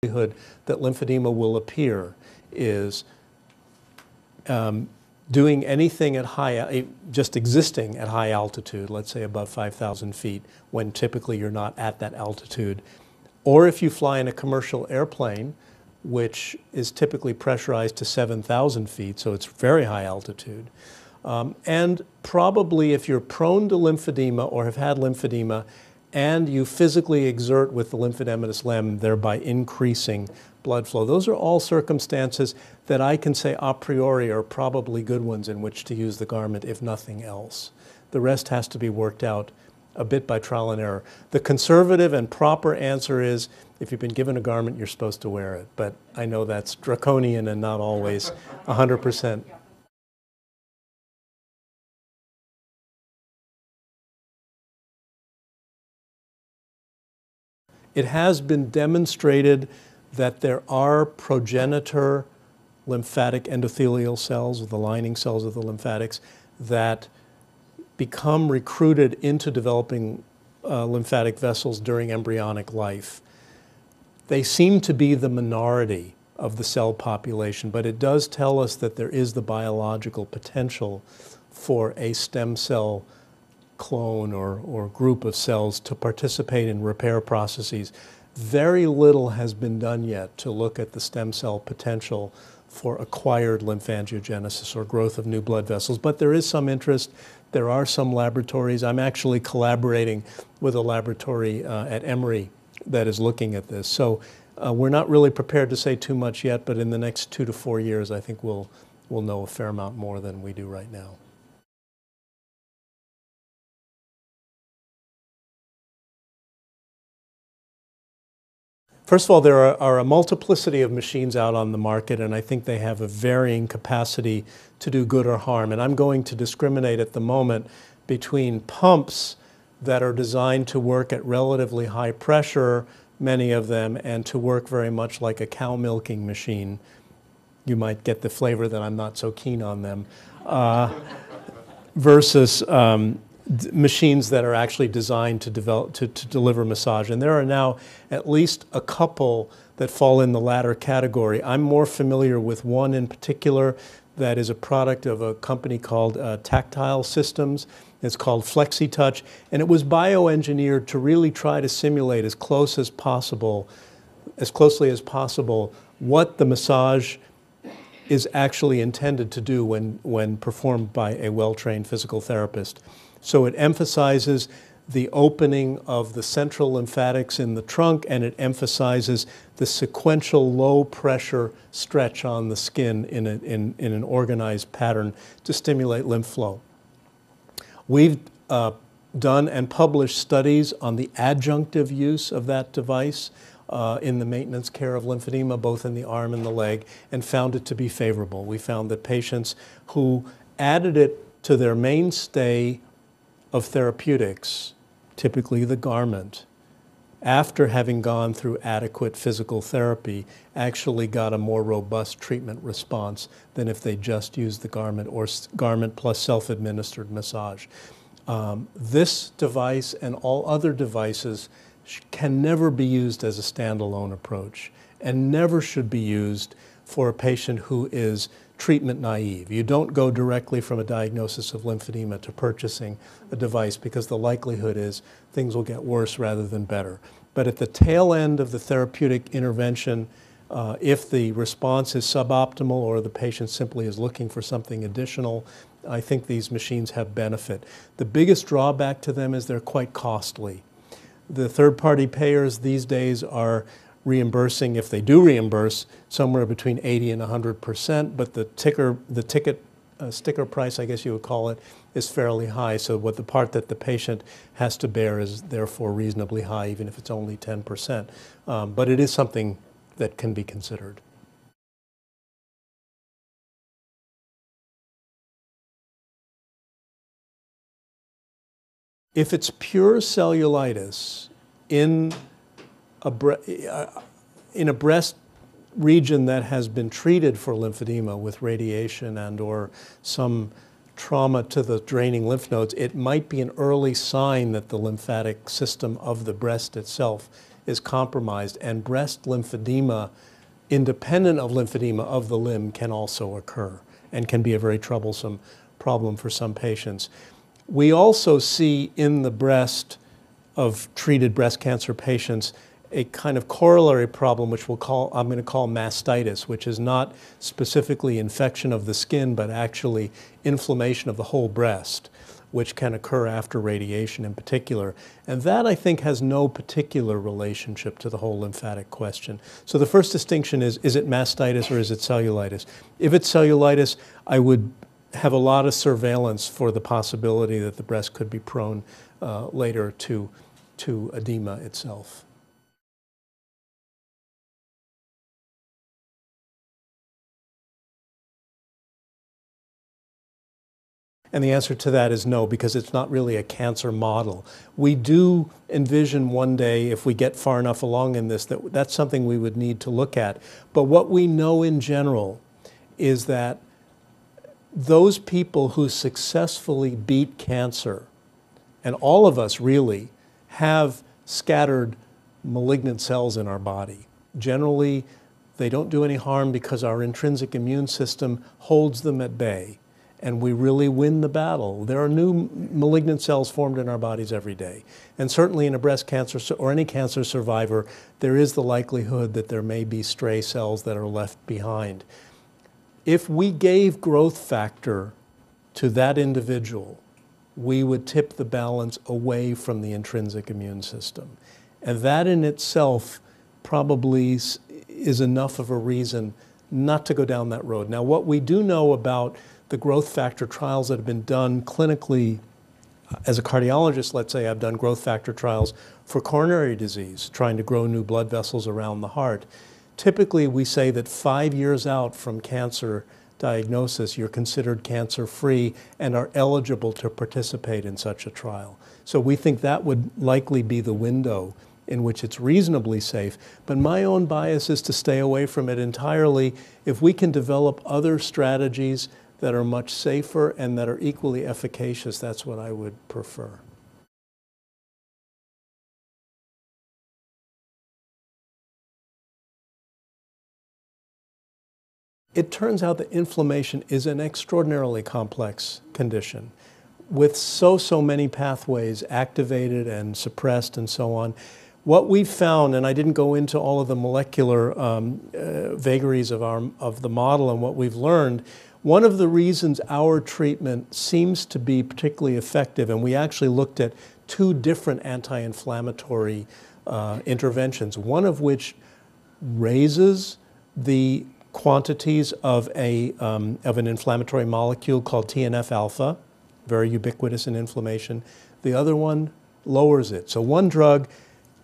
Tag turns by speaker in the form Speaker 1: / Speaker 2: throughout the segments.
Speaker 1: likelihood that lymphedema will appear is doing anything at just existing at high altitude, let's say above 5,000 feet, when typically you're not at that altitude. Or if you fly in a commercial airplane, which is typically pressurized to 7,000 feet, so it's very high altitude. And probably if you're prone to lymphedema or have had lymphedema, and you physically exert with the lymphedematous limb, thereby increasing blood flow. Those are all circumstances that I can say a priori are probably good ones in which to use the garment, if nothing else. The rest has to be worked out a bit by trial and error. The conservative and proper answer is, if you've been given a garment, you're supposed to wear it. But I know that's draconian and not always 100%. It has been demonstrated that there are progenitor lymphatic endothelial cells, the lining cells of the lymphatics, that become recruited into developing lymphatic vessels during embryonic life. They seem to be the minority of the cell population, but it does tell us that there is the biological potential for a stem cell clone or group of cells to participate in repair processes. Very little has been done yet to look at the stem cell potential for acquired lymphangiogenesis or growth of new blood vessels, but there is some interest. There are some laboratories. I'm actually collaborating with a laboratory at Emory that is looking at this. So we're not really prepared to say too much yet, but in the next 2 to 4 years, I think we'll know a fair amount more than we do right now. First of all, there are a multiplicity of machines out on the market, and I think they have a varying capacity to do good or harm. And I'm going to discriminate at the moment between pumps that are designed to work at relatively high pressure, many of them, and to work very much like a cow milking machine. You might get the flavor that I'm not so keen on them, versus machines that are actually designed to deliver massage. And there are now at least a couple that fall in the latter category. I'm more familiar with one in particular that is a product of a company called Tactile Systems. It's called FlexiTouch, and it was bioengineered to really try to simulate as closely as possible, what the massage is actually intended to do when performed by a well-trained physical therapist. So it emphasizes the opening of the central lymphatics in the trunk, and it emphasizes the sequential low-pressure stretch on the skin in an organized pattern to stimulate lymph flow. We've done and published studies on the adjunctive use of that device in the maintenance care of lymphedema, both in the arm and the leg, and found it to be favorable. We found that patients who added it to their mainstay of therapeutics, typically the garment, after having gone through adequate physical therapy, actually got a more robust treatment response than if they just used the garment or garment plus self-administered massage. This device and all other devices can never be used as a standalone approach and never should be used for a patient who is treatment naive. You don't go directly from a diagnosis of lymphedema to purchasing a device because the likelihood is things will get worse rather than better. But at the tail end of the therapeutic intervention, if the response is suboptimal or the patient simply is looking for something additional, I think these machines have benefit. The biggest drawback to them is they're quite costly. The third-party payers these days are reimbursing, if they do reimburse, somewhere between 80 and 100%, but the sticker price, I guess you would call it, is fairly high. So what the part that the patient has to bear is therefore reasonably high, even if it's only 10%. But it is something that can be considered. If it's pure cellulitis in a breast region that has been treated for lymphedema with radiation and or some trauma to the draining lymph nodes, it might be an early sign that the lymphatic system of the breast itself is compromised, and breast lymphedema, independent of lymphedema of the limb, can also occur and can be a very troublesome problem for some patients. We also see in the breast of treated breast cancer patients a kind of corollary problem, which I'm going to call mastitis, which is not specifically infection of the skin, but actually inflammation of the whole breast, which can occur after radiation in particular. And that, I think, has no particular relationship to the whole lymphatic question. So the first distinction is it mastitis or is it cellulitis? If it's cellulitis, I would have a lot of surveillance for the possibility that the breast could be prone later to edema itself. And the answer to that is no, because it's not really a cancer model. We do envision one day, if we get far enough along in this, that that's something we would need to look at. But what we know in general is that those people who successfully beat cancer, and all of us really, have scattered malignant cells in our body. Generally, they don't do any harm because our intrinsic immune system holds them at bay. And we really win the battle. There are new malignant cells formed in our bodies every day. And certainly in a breast cancer or any cancer survivor, there is the likelihood that there may be stray cells that are left behind. If we gave growth factor to that individual, we would tip the balance away from the intrinsic immune system. And that in itself probably is enough of a reason not to go down that road. Now, what we do know about the growth factor trials that have been done clinically, as a cardiologist, let's say, I've done growth factor trials for coronary disease, trying to grow new blood vessels around the heart. Typically, we say that 5 years out from cancer diagnosis, you're considered cancer-free and are eligible to participate in such a trial. So we think that would likely be the window in which it's reasonably safe. But my own bias is to stay away from it entirely. If we can develop other strategies that are much safer and that are equally efficacious, that's what I would prefer. It turns out that inflammation is an extraordinarily complex condition with so many pathways activated and suppressed and so on. What we've found, and I didn't go into all of the molecular vagaries of the model and what we've learned, one of the reasons our treatment seems to be particularly effective, and we actually looked at 2 different anti-inflammatory interventions, one of which raises the quantities of an inflammatory molecule called TNF-alpha, very ubiquitous in inflammation. The other one lowers it. So one drug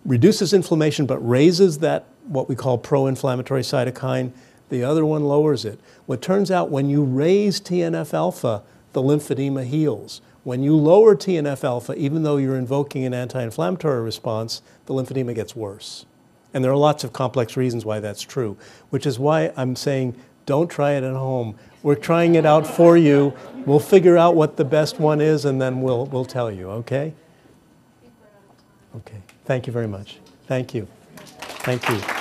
Speaker 1: reduces inflammation but raises that, what we call pro-inflammatory cytokine. The other one lowers it. Well, it turns out when you raise TNF-alpha, the lymphedema heals. When you lower TNF-alpha, even though you're invoking an anti-inflammatory response, the lymphedema gets worse. And there are lots of complex reasons why that's true, which is why I'm saying don't try it at home. We're trying it out for you. We'll figure out what the best one is, and then we'll tell you, okay? Okay. Thank you very much. Thank you. Thank you.